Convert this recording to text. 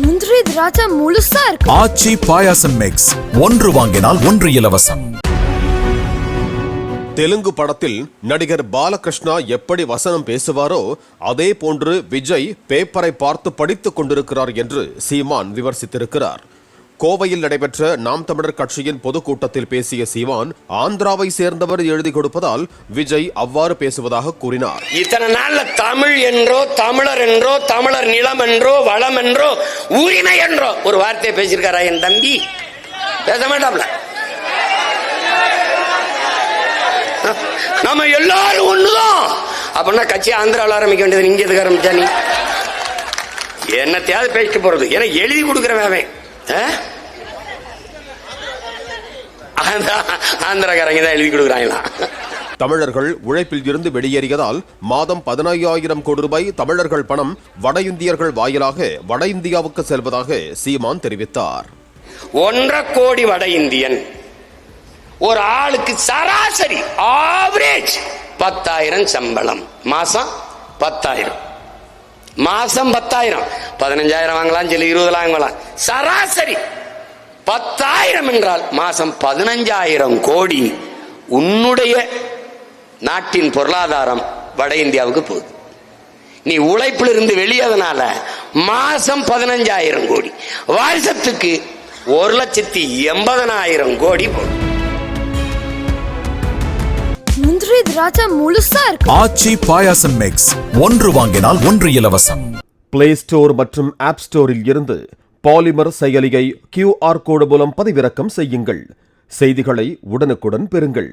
முந்திரி திராட்சை முழுசா இருக்கு. ஆச்சி பாயாசம் மிக்ஸ், ஒன்று வாங்கினால் ஒன்று இலவசம். தெலுங்கு படத்தில் நடிகர் பாலகிருஷ்ணா எப்படி வசனம் பேசுவாரோ அதே போன்று விஜய் பேப்பரை பார்த்து படித்துக் கொண்டிருக்கிறார் என்று சீமான் விமர்சித்திருக்கிறார். கோவையில் நடைபெற்ற நாம் தமிழர் கட்சியின் பொதுக்கூட்டத்தில் பேசிய சீமான், ஆந்திராவை சேர்ந்தவர் எழுதி கொடுப்பதால் விஜய் அவ்வாறு பேசுவதாக கூறினார். இத்தனை நாள்ல தமிழ் என்றோ தமிழர் என்றோ தமிழர் நிலம் என்றோ வளம் என்றோ உரிமை என்றோ ஒரு வார்த்தையை பேசியிருக்காரா என் தம்பி? பேச மாட்டாப்ல. நம்ம எல்லாரும் ஒண்ணுதான் அப்படின்னா கட்சி ஆந்திராவில் ஆரம்பிக்க வேண்டியது. இங்க எதுக்கு ஆரம்பிச்சா நீ? என்னத்தையாவது பேசிட்டு போறது? ஏன்னா எழுதி கொடுக்கிறவன் ஆந்திரக்காரங்க தான் எழுதி கொடுக்குறாங்களா? தமிழர்கள் உழைப்பில் இருந்து வெளியேறியதால் மாதம் 15,000 கோடி ரூபாய் தமிழர்கள் பணம் வட இந்தியர்கள் வாயிலாக வட இந்தியாவுக்கு செல்வதாக சீமான் தெரிவித்தார். 1.5 கோடி வட இந்தியன் ஒரு ஆளுக்கு சராசரி ஆவரேஜ் 10,000 சம்பளம். மாசம் 10,000, மாசம் 10,000, 15,000 வாங்கலாம், சில 20 வாங்கலாம். சராசரி 10,000 என்றால் மாசம் 15,000 கோடி உன்னுடைய நாட்டின் பொருளாதாரம் வட இந்தியாவுக்கு போகுது. நீ உழைப்பில் இருந்து வெளியேறதுனால மாசம் 15,000 கோடி, வருஷத்துக்கு 1,80,000 கோடி போகுது. முந்திரி திராட்சை முழுசா இருக்கு. ஆச்சி பாயாசம் மிக்ஸ், ஒன்று வாங்கினால் ஒன்று இலவசம். பிளே ஸ்டோர் மற்றும் ஆப் ஸ்டோரில் இருந்து பாலிமர் செயலியை QR கோடு மூலம் பதிவிறக்கம் செய்யுங்கள். செய்திகளை உடனுக்குடன் பெறுங்கள்.